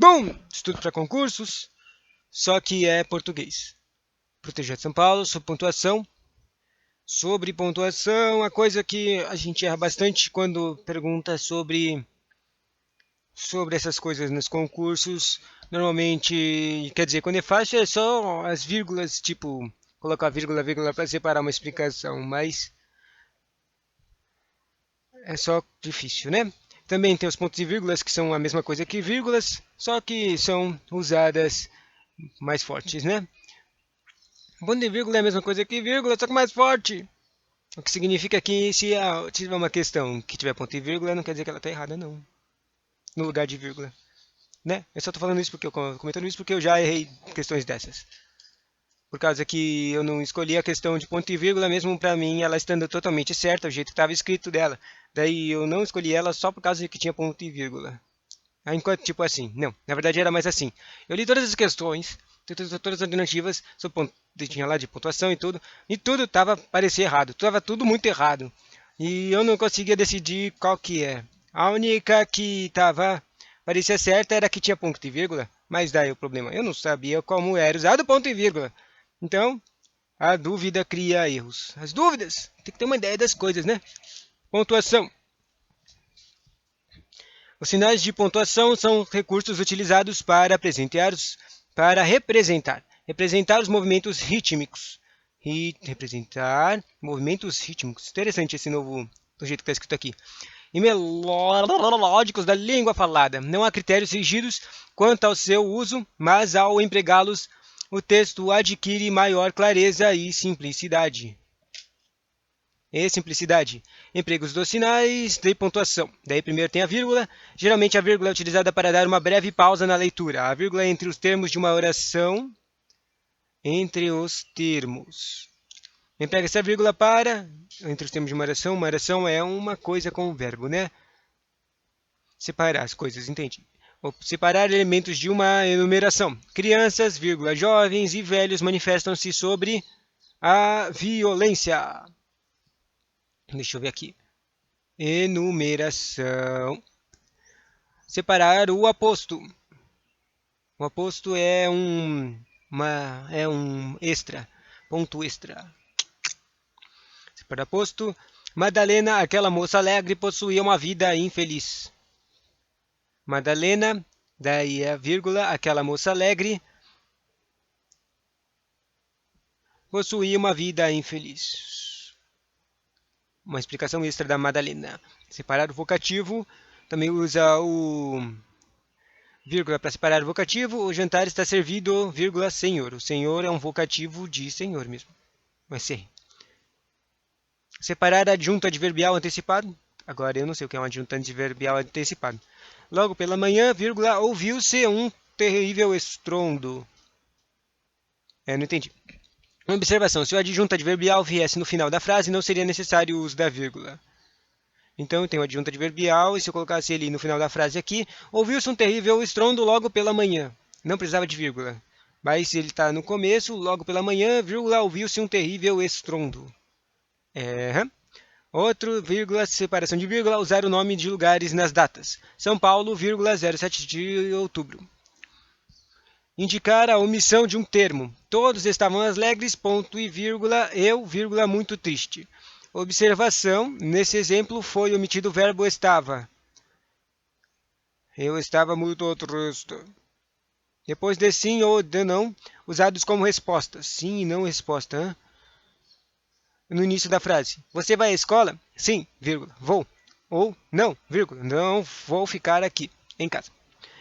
Bom, estudo para concursos, só que é português. Proteger de São Paulo, sobre pontuação. Sobre pontuação, a coisa que a gente erra bastante quando pergunta sobre essas coisas nos concursos. Normalmente, quer dizer, quando é fácil é só as vírgulas, tipo, colocar vírgula, vírgula para separar uma explicação, mas é só difícil, né? Também tem os pontos e vírgulas que são a mesma coisa que vírgulas, só que são usadas mais fortes, né? Ponto e vírgula é a mesma coisa que vírgula, só que mais forte. O que significa que se tiver uma questão que tiver ponto e vírgula, não quer dizer que ela está errada, não. No lugar de vírgula. Né? Eu só estou falando isso porque comentando isso porque eu já errei questões dessas. Por causa que eu não escolhi a questão de ponto e vírgula, mesmo para mim ela estando totalmente certa, o jeito que estava escrito dela. Daí eu não escolhi ela só por causa que tinha ponto e vírgula. Aí, enquanto, tipo assim, não, na verdade era mais assim. Eu li todas as questões, todas as alternativas, tinha lá de pontuação e tudo parecia errado, estava tudo muito errado. E eu não conseguia decidir qual que é. A única que parecia certa era que tinha ponto e vírgula, mas daí o problema, eu não sabia como era usado ponto e vírgula. Então, a dúvida cria erros. As dúvidas, tem que ter uma ideia das coisas, né? Pontuação. Os sinais de pontuação são recursos utilizados para representar os movimentos rítmicos. Representar movimentos rítmicos. Interessante esse novo, do jeito que está escrito aqui. E melódicos da língua falada. Não há critérios rígidos quanto ao seu uso, mas ao empregá-los, o texto adquire maior clareza e simplicidade. Empregos dos sinais de pontuação. Daí primeiro tem a vírgula. Geralmente a vírgula é utilizada para dar uma breve pausa na leitura. A vírgula é entre os termos de uma oração. Entre os termos. Emprega essa vírgula para... Entre os termos de uma oração. Uma oração é uma coisa com o verbo, né? Separar as coisas, entende? Ou separar elementos de uma enumeração. Crianças, vírgula, jovens e velhos manifestam-se sobre a violência. Deixa eu ver aqui. Enumeração. Separar o aposto. O aposto é um extra. Ponto extra. Separar aposto. Madalena, aquela moça alegre, possuía uma vida infeliz. Madalena, daí a vírgula, aquela moça alegre, possuía uma vida infeliz. Uma explicação extra da Madalena. Separar o vocativo, também usa o vírgula para separar o vocativo. O jantar está servido, vírgula, senhor. O senhor é um vocativo de senhor mesmo. Vai ser. Separar adjunto adverbial antecipado. Agora eu não sei o que é um adjunto adverbial antecipado. Logo pela manhã, vírgula, ouviu-se um terrível estrondo. Não entendi. Uma observação, se o adjunto adverbial viesse no final da frase, não seria necessário o uso da vírgula. Então, tem o adjunto adverbial, e se eu colocasse ele no final da frase aqui, ouviu-se um terrível estrondo logo pela manhã. Não precisava de vírgula. Mas se ele está no começo, logo pela manhã, vírgula, ouviu-se um terrível estrondo. Outro, vírgula, separação de vírgula, usar o nome de lugares nas datas. São Paulo, vírgula, 07 de outubro. Indicar a omissão de um termo. Todos estavam alegres, ponto e vírgula, eu, vírgula, muito triste. Observação, nesse exemplo foi omitido o verbo estava. Eu estava muito triste. Depois de sim ou de não, usados como resposta. Sim e não resposta. Hein? No início da frase. Você vai à escola? Sim, vírgula, vou. Ou não, vírgula, não vou ficar aqui, em casa.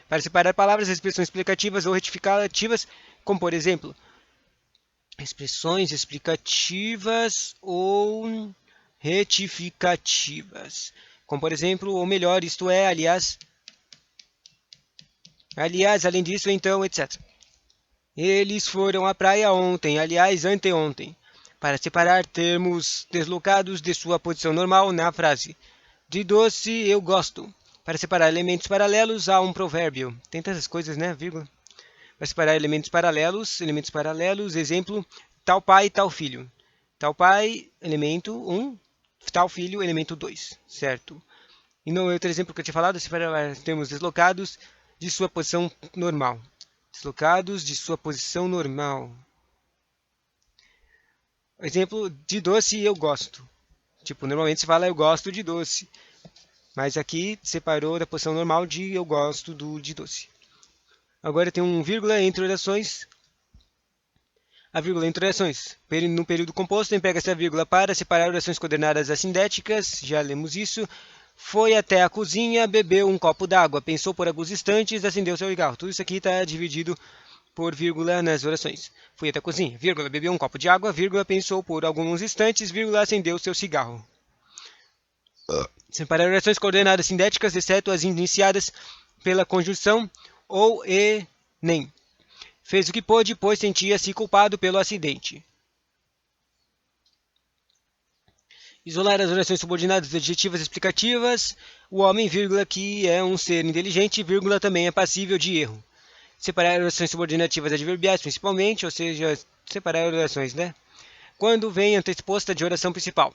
Para separar palavras, expressões explicativas ou retificativas, como por exemplo, expressões explicativas ou retificativas. Como por exemplo, ou melhor, isto é, aliás, além disso, então, etc. Eles foram à praia ontem, aliás, anteontem. Para separar termos deslocados de sua posição normal na frase. De doce eu gosto. Para separar elementos paralelos há um provérbio. Tem tantas coisas, né? Vírgula. Para separar elementos paralelos, exemplo, tal pai, tal filho. Tal pai, elemento 1, tal filho, elemento 2, certo? E no outro exemplo que eu tinha falado, separar termos deslocados, de sua posição normal. Deslocados de sua posição normal. Exemplo de doce eu gosto. Tipo, normalmente se fala eu gosto de doce. Mas aqui separou da posição normal de eu gosto de doce. Agora tem um vírgula entre orações. A vírgula entre orações. No período composto, emprega-se a vírgula para separar orações coordenadas assindéticas. Já lemos isso. Foi até a cozinha, bebeu um copo d'água, pensou por alguns instantes, acendeu seu cigarro. Tudo isso aqui está dividido por vírgula nas orações. Fui até a cozinha, vírgula, bebeu um copo de água, vírgula, pensou por alguns instantes, vírgula, acendeu seu cigarro. Separar orações coordenadas sindéticas, exceto as iniciadas pela conjunção ou e nem. Fez o que pôde, pois sentia-se culpado pelo acidente. Isolar as orações subordinadas adjetivas explicativas. O homem, vírgula, que é um ser inteligente, vírgula, também é passível de erro. Separar orações subordinativas adverbiais, principalmente, ou seja, separar orações, né? Quando vem antexposta de oração principal.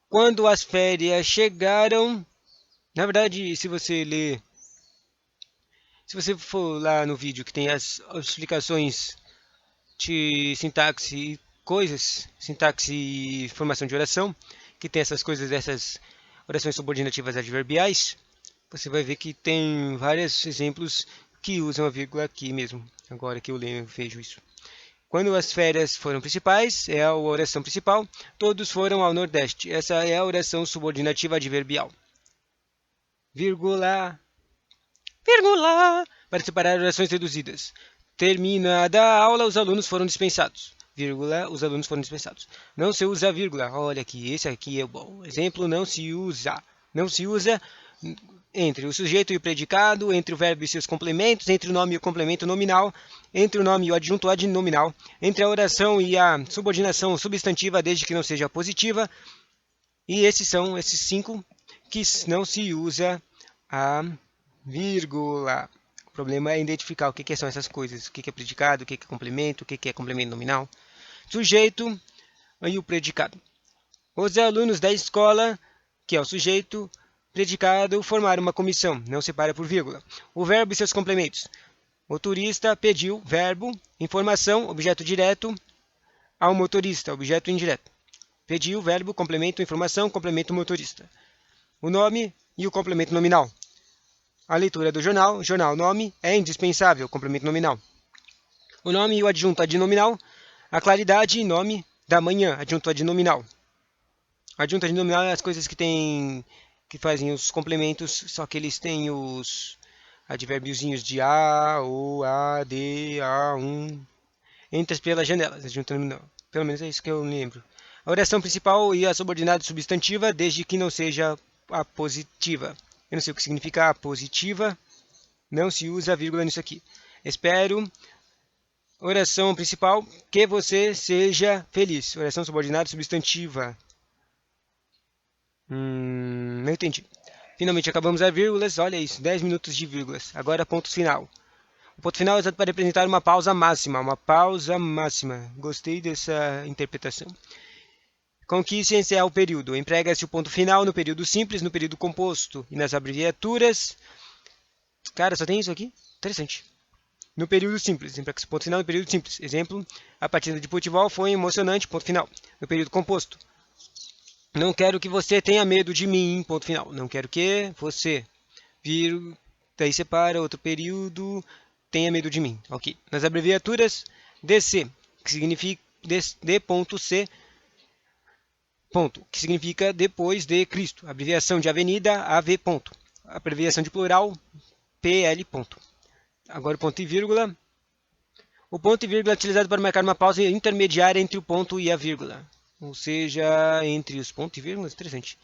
Quando as férias chegaram... Na verdade, se você for lá no vídeo que tem as explicações de sintaxe e coisas, sintaxe e formação de oração, que tem essas coisas dessas orações subordinativas adverbiais, você vai ver que tem vários exemplos que usam a vírgula aqui mesmo, agora que eu vejo isso. Quando as férias foram principais, é a oração principal, todos foram ao Nordeste. Essa é a oração subordinativa adverbial. Vírgula, vírgula, para separar orações reduzidas. Terminada a aula, os alunos foram dispensados. Vírgula, os alunos foram dispensados. Não se usa vírgula. Olha aqui, esse aqui é o bom. Exemplo, não se usa. Não se usa entre o sujeito e o predicado, entre o verbo e seus complementos, entre o nome e o complemento nominal, entre o nome e o adjunto adnominal, entre a oração e a subordinação substantiva, desde que não seja positiva. E esses são esses 5 que não se usa a vírgula. O problema é identificar o que são essas coisas, o que é predicado, o que é complemento, o que é complemento nominal. Sujeito e o predicado. Os alunos da escola, que é o sujeito, predicado, formaram uma comissão, não separa por vírgula. O verbo e seus complementos. Motorista pediu, verbo, informação, objeto direto, ao motorista, objeto indireto. Pediu, verbo, complemento, informação, complemento motorista. O nome e o complemento nominal. A leitura do jornal, jornal, nome, é indispensável, complemento nominal. O nome e o adjunto adnominal. A claridade, nome, da manhã, adjunto adnominal. Adjunto adnominal é as coisas que fazem os complementos, só que eles têm os advérbiozinhos de a, o, a, de, a, Entras pelas janelas, adjunto adnominal. Pelo menos é isso que eu lembro. A oração principal e a subordinada substantiva, desde que não seja a positiva. Eu não sei o que significa a positiva. Não se usa vírgula nisso aqui. Espero. Oração principal. Que você seja feliz. Oração subordinada substantiva. Não entendi. Finalmente acabamos as vírgulas. Olha isso, 10 minutos de vírgulas. Agora ponto final. O ponto final é usado para representar uma pausa máxima. Uma pausa máxima. Gostei dessa interpretação. Com que se encerra o período? Emprega-se o ponto final no período simples, no período composto e nas abreviaturas. Cara, só tem isso aqui? Interessante. No período simples, emprega-se o ponto final no período simples. Exemplo, a partida de futebol foi emocionante, ponto final. No período composto. Não quero que você tenha medo de mim, ponto final. Não quero que você, daí separa outro período, tenha medo de mim. Ok. Nas abreviaturas, DC, que significa D.C, ponto, que significa depois de Cristo. Abreviação de avenida, AV, ponto. Abreviação de plural, PL, ponto. Agora o ponto e vírgula. O ponto e vírgula é utilizado para marcar uma pausa intermediária entre o ponto e a vírgula. Ou seja, entre os pontos e vírgulas, interessante.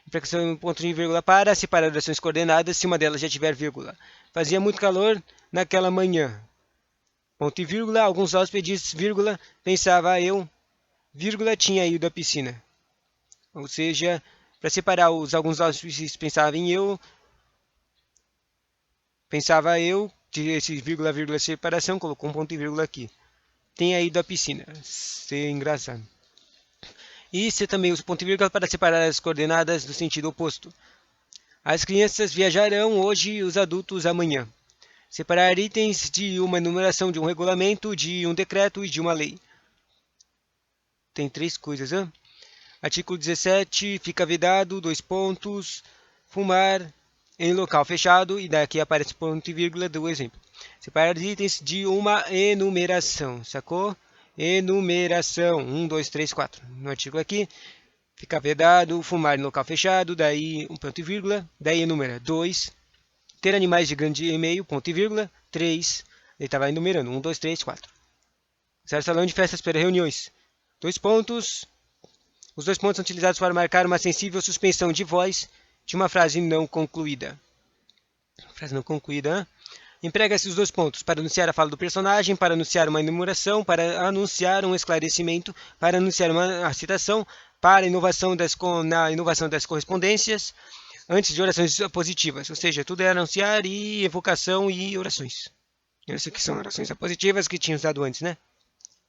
Implicação em ponto e vírgula para separar orações coordenadas se uma delas já tiver vírgula. Fazia muito calor naquela manhã. Ponto e vírgula, alguns hóspedes, vírgula, pensava eu, vírgula, tinha ido à piscina. Ou seja, para separar alguns hóspedes pensavam em eu, pensava eu, esse vírgula, vírgula, separação, colocou um ponto e vírgula aqui. Tenha ido à piscina. Ser engraçado. E você também usa o ponto e vírgula para separar as coordenadas do sentido oposto. As crianças viajarão hoje e os adultos amanhã. Separar itens de uma enumeração, de um regulamento, de um decreto e de uma lei. Tem 3 coisas, hein? Artigo 17, fica vedado, 2 pontos, fumar em local fechado, e daqui aparece ponto e vírgula do exemplo. Separar itens de uma enumeração, sacou? Enumeração, 1, 2, 3, 4. No artigo aqui, fica vedado, fumar em local fechado, daí um ponto e vírgula, daí enumera 2. Ter animais de grande e meio, ponto e vírgula, 3. Ele estava enumerando, 1, 2, 3, 4. Usar salão de festas para reuniões, 2 pontos. Os 2 pontos são utilizados para marcar uma sensível suspensão de voz de uma frase não concluída. Frase não concluída. Emprega-se os 2 pontos para anunciar a fala do personagem, para anunciar uma enumeração, para anunciar um esclarecimento, para anunciar uma citação, para na inovação das correspondências, antes de orações positivas. Ou seja, tudo é anunciar e evocação e orações. Essas aqui são orações positivas que tinha usado antes, né?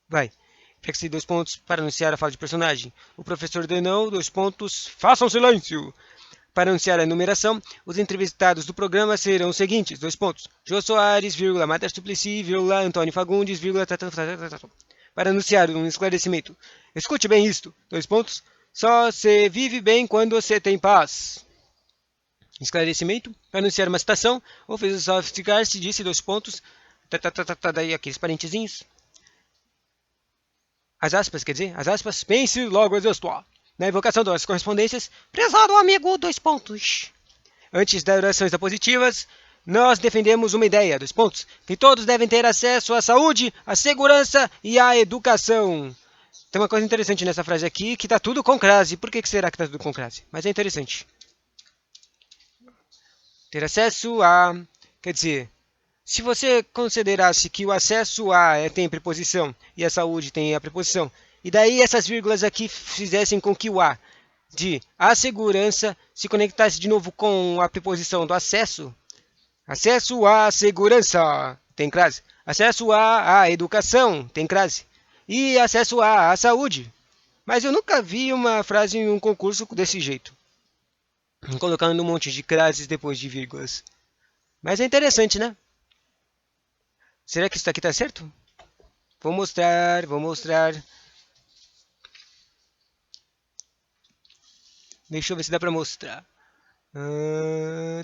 Vai. Emprega-se 2 pontos para anunciar a fala de personagem. O professor ordenou, 2 pontos, façam silêncio! Para anunciar a enumeração, os entrevistados do programa serão os seguintes, 2 pontos. Jô Soares, vírgula, Marta Suplicy, vírgula, Antônio Fagundes, vírgula, para anunciar um esclarecimento. Escute bem isto, 2 pontos. Só se vive bem quando se tem paz. Esclarecimento, para anunciar uma citação, o filósofo se disse, 2 pontos. Daí aqueles parentezinhos. As aspas, quer dizer, as aspas, pense logo existo. Na evocação das correspondências, prezado amigo, 2 pontos. Antes das orações positivas, nós defendemos uma ideia, 2 pontos, que todos devem ter acesso à saúde, à segurança e à educação. Tem uma coisa interessante nessa frase aqui, que está tudo com crase. Por que será que está tudo com crase? Mas é interessante. Ter acesso a... Quer dizer, se você considerasse que o acesso a tem preposição e a saúde tem a preposição, e daí essas vírgulas aqui fizessem com que o a de a segurança se conectasse de novo com a preposição do acesso. Acesso à segurança, tem crase. Acesso à educação, tem crase. E acesso à saúde. Mas eu nunca vi uma frase em um concurso desse jeito. Colocando um monte de crases depois de vírgulas. Mas é interessante, né? Será que isso aqui está certo? Vou mostrar. Deixa eu ver se dá pra mostrar.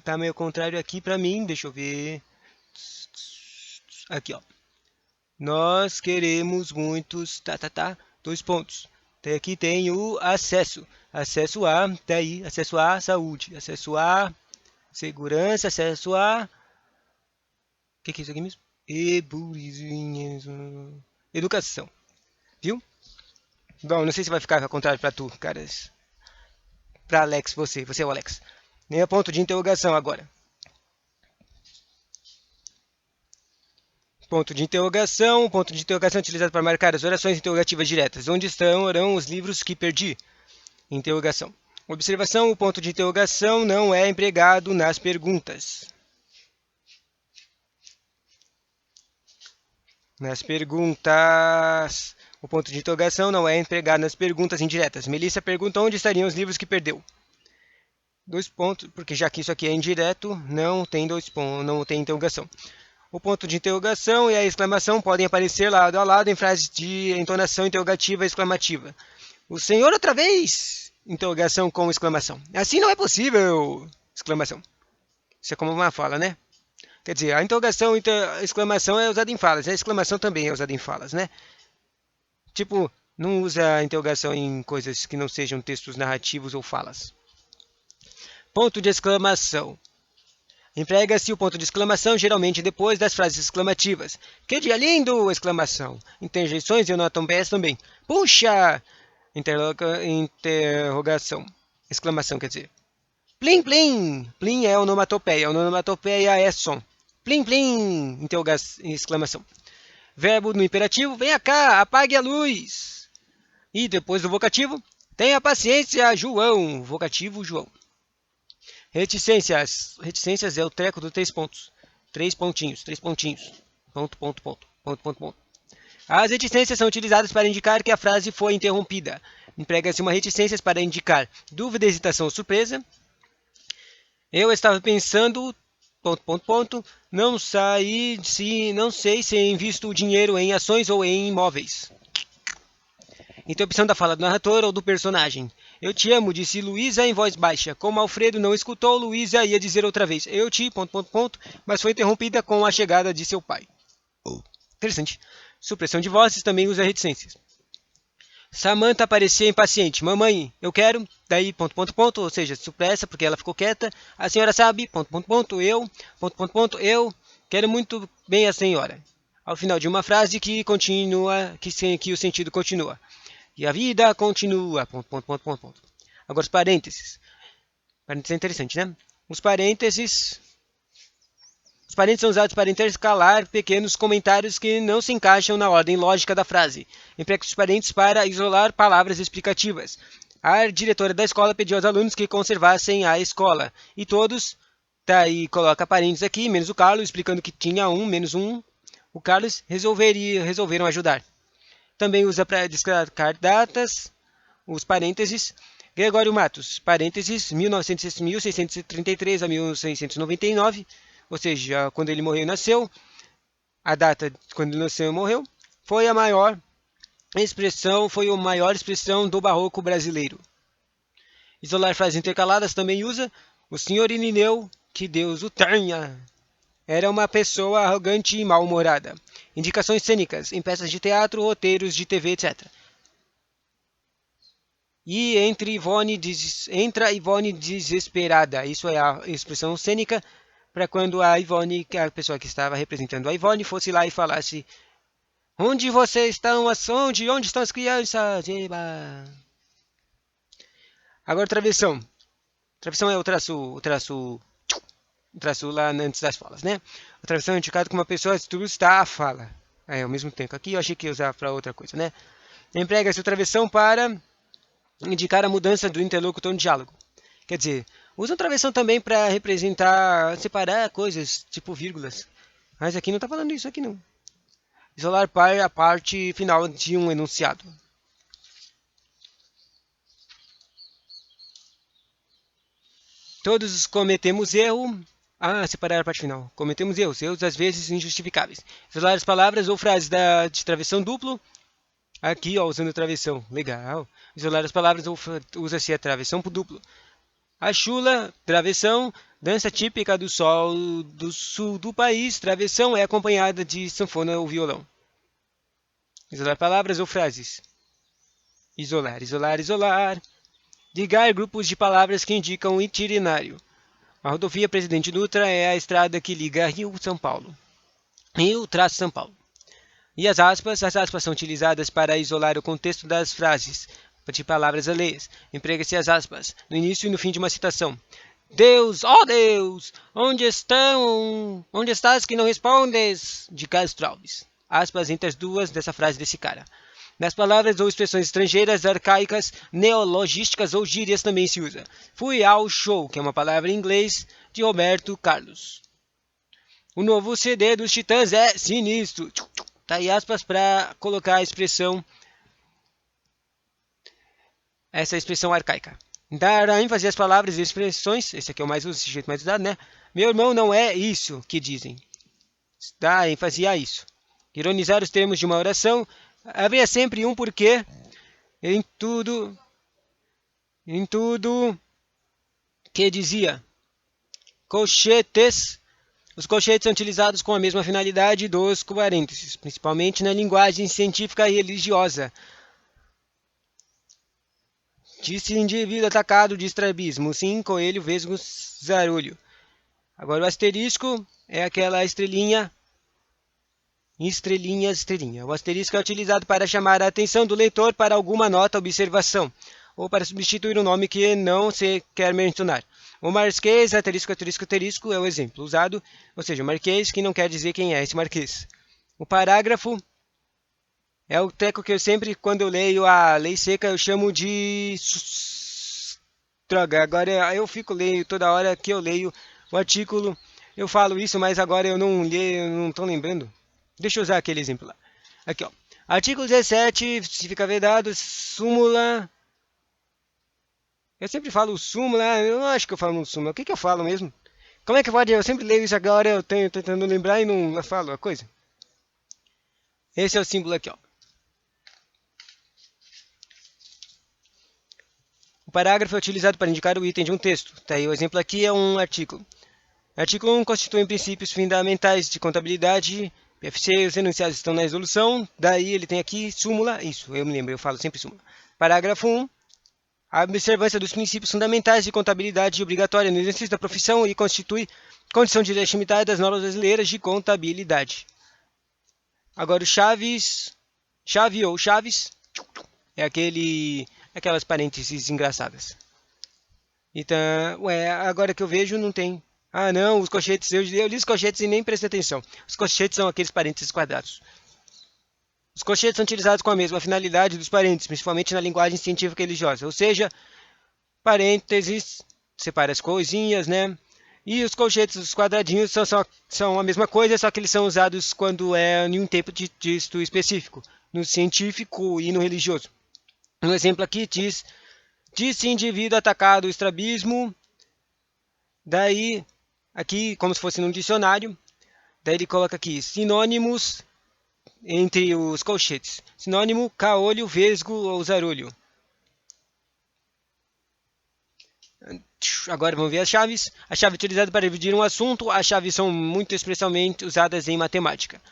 Tá meio contrário aqui pra mim. Deixa eu ver. Aqui, ó. Nós queremos muitos... 2 pontos. Aqui tem o acesso. Acesso a... Daí, acesso à saúde. Acesso à segurança. Acesso a... O que é isso aqui mesmo? Educação. Viu? Bom, não sei se vai ficar ao contrário pra tu, caras. Para Alex, você é o Alex. Nem a ponto de interrogação agora. Ponto de interrogação utilizado para marcar as orações interrogativas diretas. Onde estarão os livros que perdi? Interrogação. Observação, o ponto de interrogação não é empregado nas perguntas. O ponto de interrogação não é empregado nas perguntas indiretas. Melissa pergunta onde estariam os livros que perdeu. 2 pontos, porque já que isso aqui é indireto, não tem 2 pontos, não tem interrogação. O ponto de interrogação e a exclamação podem aparecer lado a lado em frases de entonação interrogativa e exclamativa. O senhor outra vez? Interrogação com exclamação. Assim não é possível! Exclamação. Isso é como uma fala, né? Quer dizer, a interrogação e a exclamação é usada em falas. A exclamação também é usada em falas, né? Tipo, não usa a interrogação em coisas que não sejam textos narrativos ou falas. Ponto de exclamação. Emprega-se o ponto de exclamação geralmente depois das frases exclamativas. Que dia lindo! Exclamação. Interjeições e onomatopeias também. Puxa! Interrogação. Exclamação, quer dizer. Plim, plim! Plim é onomatopeia. Onomatopeia é som. Plim, plim! Exclamação. Verbo no imperativo, venha cá, apague a luz. E depois do vocativo, tenha paciência, João. Vocativo, João. Reticências. Reticências é o treco dos 3 pontos. 3 pontinhos. Ponto. As reticências são utilizadas para indicar que a frase foi interrompida. Emprega-se uma reticências para indicar dúvida, hesitação ou surpresa. Eu estava pensando Não sei se invisto o dinheiro em ações ou em imóveis. Interrupção da fala do narrador ou do personagem. Eu te amo, disse Luísa em voz baixa. Como Alfredo não escutou, Luísa ia dizer outra vez. Eu te... mas foi interrompida com a chegada de seu pai. Interessante. Supressão de vozes também usa reticências. Samantha parecia impaciente. Mamãe, eu quero. Daí, ou seja, supressa porque ela ficou quieta. A senhora sabe, eu quero muito bem a senhora. Ao final de uma frase que continua, que o sentido continua. E a vida continua, Agora os parênteses. Parênteses é interessante, né? Os parênteses são usados para intercalar pequenos comentários que não se encaixam na ordem lógica da frase. Emprega os parênteses para isolar palavras explicativas. A diretora da escola pediu aos alunos que conservassem a escola. E todos, e coloca parênteses aqui, menos o Carlos, explicando que tinha menos um. O Carlos resolveram ajudar. Também usa para destacar datas, os parênteses. Gregório Matos, parênteses, 1633 a 1699, ou seja, quando ele morreu e nasceu, a data quando ele nasceu e morreu, foi a maior expressão do barroco brasileiro. Isolar frases intercaladas também usa. O senhor Irineu, que Deus o tenha, era uma pessoa arrogante e mal-humorada. Indicações cênicas em peças de teatro, roteiros de TV, etc. E entra Ivone desesperada. Isso é a expressão cênica para quando a Ivone, a pessoa que estava representando a Ivone, fosse lá e falasse: onde vocês estão? Onde estão as crianças? Eba. Agora travessão. Travessão é o traço lá antes das falas, né? A travessão é indicado como uma pessoa está a fala. Ao mesmo tempo. Aqui eu achei que ia usar para outra coisa, né? Emprega-se o travessão para indicar a mudança do interlocutor no diálogo. Quer dizer, usa o travessão também para separar coisas, tipo vírgulas. Mas aqui não está falando isso aqui não. Isolar a parte final de um enunciado. Todos cometemos erro. Separar a parte final. Cometemos erros às vezes injustificáveis. Isolar as palavras ou frases de travessão duplo. Aqui, usando travessão. Legal. Isolar as palavras usa-se a travessão por duplo. A chula, travessão, dança típica do sul do país. Travessão é acompanhada de sanfona ou violão. Isolar palavras ou frases. Isolar. Ligar grupos de palavras que indicam itinerário. A rodovia Presidente Dutra é a estrada que liga Rio-São Paulo. Rio-São Paulo. E as aspas são utilizadas para isolar o contexto das frases de palavras alheias. Emprega-se as aspas no início e no fim de uma citação. Deus, ó Deus, onde estás que não respondes? De Castro Alves. Aspas entre as duas dessa frase desse cara. Nas palavras ou expressões estrangeiras, arcaicas, neologísticas ou gírias também se usa. Fui ao show, que é uma palavra em inglês, de Roberto Carlos. O novo CD dos Titãs é sinistro. Tá aí aspas para colocar a expressão, essa expressão arcaica. Dar ênfase às palavras e expressões, esse aqui é o jeito mais usado, né? Meu irmão não é isso que dizem. Dá ênfase a isso. Ironizar os termos de uma oração. Havia sempre um porquê em tudo que dizia. Colchetes. Os colchetes são utilizados com a mesma finalidade dos parênteses, principalmente na linguagem científica e religiosa. Disse indivíduo atacado de estrabismo, sim, coelho, vesgo, zarulho. Agora o asterisco é aquela estrelinha. O asterisco é utilizado para chamar a atenção do leitor para alguma nota, observação, ou para substituir um nome que não se quer mencionar. O marquês, asterisco, é o exemplo usado, ou seja, o marquês que não quer dizer quem é esse marquês. O parágrafo é o teco que eu sempre, quando eu leio a lei seca, eu chamo de... Droga, agora eu fico lendo toda hora que eu leio o artigo, eu falo isso, mas agora eu não estou lembrando. Deixa eu usar aquele exemplo lá. Aqui, ó. Artigo 17, se fica vedado, súmula... Eu sempre falo súmula, eu não acho que eu falo súmula. O que eu falo mesmo? Como é que pode? Eu sempre leio isso agora, eu tenho tentando lembrar e não falo a coisa. Esse é o símbolo aqui, ó. O parágrafo é utilizado para indicar o item de um texto. Tá aí o exemplo aqui é um artigo. Artigo 1 constitui princípios fundamentais de contabilidade. PFC, os enunciados estão na resolução. Daí ele tem aqui súmula. Isso, eu me lembro, eu falo sempre súmula. Parágrafo 1. A observância dos princípios fundamentais de contabilidade obrigatória no exercício da profissão e constitui condição de legitimidade das normas brasileiras de contabilidade. Agora o chave ou chaves, é aquelas parênteses engraçadas. Então, agora que eu vejo não tem. Ah, não, os colchetes, eu li os colchetes e nem prestei atenção. Os colchetes são aqueles parênteses quadrados. Os colchetes são utilizados com a mesma finalidade dos parênteses, principalmente na linguagem científica religiosa. Ou seja, parênteses separa as coisinhas, né? E os colchetes, os quadradinhos, são a mesma coisa, só que eles são usados quando é em um tempo de texto específico, no científico e no religioso. Um exemplo aqui diz: disse indivíduo atacado o estrabismo. Daí, aqui, como se fosse num dicionário, daí ele coloca aqui sinônimos entre os colchetes. Sinônimo, caolho, vesgo ou zarolho. Agora vamos ver as chaves. A chave utilizada para dividir um assunto. As chaves são muito expressamente usadas em matemática.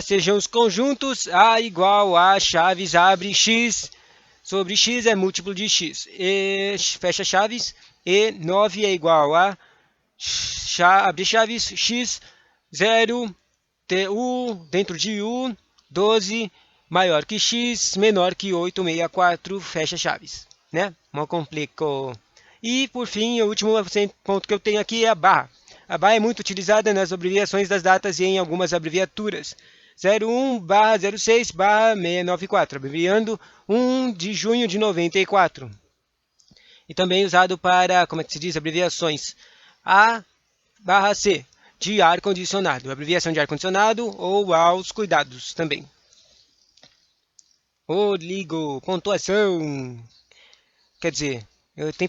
Sejam os conjuntos A igual a chaves abre X sobre X é múltiplo de X. E, fecha chaves. E 9 é igual a abre chaves X 0 TU dentro de U 12 maior que X menor que 864 fecha chaves, né? Mal complicou. E por fim, o último ponto que eu tenho aqui é a barra. A barra é muito utilizada nas abreviações das datas e em algumas abreviaturas. 01/06/694, abreviando 1 de junho de 94. E também usado para, como é que se diz, abreviações A/C, de ar-condicionado, abreviação de ar-condicionado ou aos cuidados também. Ligo, pontuação. Quer dizer, tem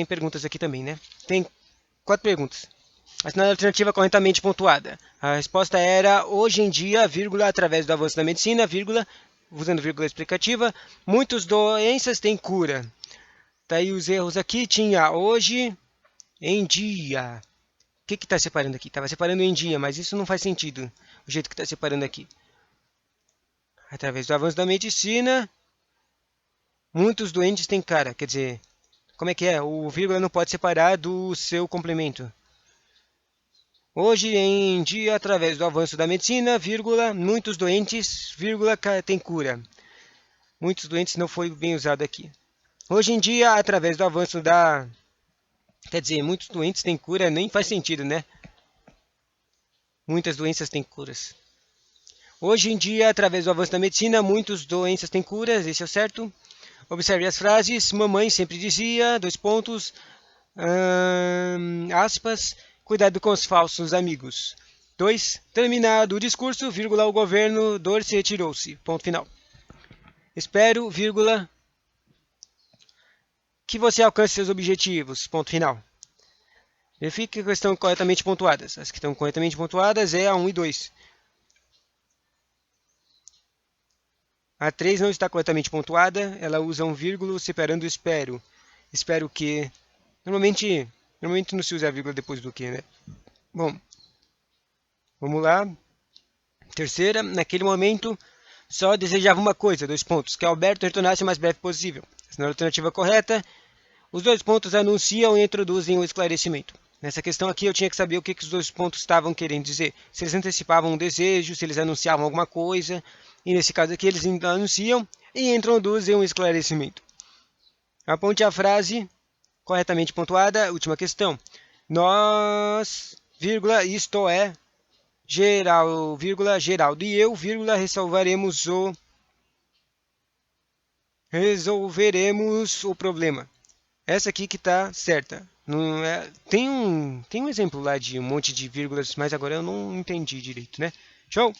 perguntas aqui também, né? Tem 4 perguntas. Assinale a alternativa corretamente pontuada. A resposta era, hoje em dia, vírgula, através do avanço da medicina, vírgula, usando vírgula explicativa, muitas doenças têm cura. Daí os erros aqui, tinha hoje em dia. O que está separando aqui? Estava separando em dia, mas isso não faz sentido, o jeito que está separando aqui. Através do avanço da medicina, muitos doentes têm cara. Quer dizer, como é que é? O vírgula não pode separar do seu complemento. Hoje em dia, através do avanço da medicina, vírgula, muitos doentes, vírgula, têm cura. Muitos doentes não foi bem usado aqui. Hoje em dia, através do avanço da... Quer dizer, muitos doentes têm cura, nem faz sentido, né? Muitas doenças têm curas. Hoje em dia, através do avanço da medicina, muitas doenças têm curas, esse é o certo. Observe as frases. Mamãe sempre dizia, aspas, cuidado com os falsos amigos. 2. Terminado o discurso, vírgula, o governador se retirou-se. Ponto final. Espero, vírgula, que você alcance seus objetivos. Ponto final. Verifique que estão corretamente pontuadas. As que estão corretamente pontuadas é a 1 e 2. A 3 não está corretamente pontuada. Ela usa um vírgula separando espero. Espero que... Normalmente não se usa a vírgula depois do que, né? Bom, vamos lá. Terceira, naquele momento, só desejava uma coisa, 2 pontos, que Alberto retornasse o mais breve possível. Na alternativa correta, os 2 pontos anunciam e introduzem o esclarecimento. Nessa questão aqui eu tinha que saber o que os 2 pontos estavam querendo dizer. Se eles antecipavam um desejo, se eles anunciavam alguma coisa. E nesse caso aqui eles anunciam e introduzem um esclarecimento. Aponte a frase corretamente pontuada. Última questão. Nós, vírgula, isto é, Geraldo e eu, vírgula, resolveremos o problema. Essa aqui que está certa. Não é, tem um exemplo lá de um monte de vírgulas, mas agora eu não entendi direito, né? Show!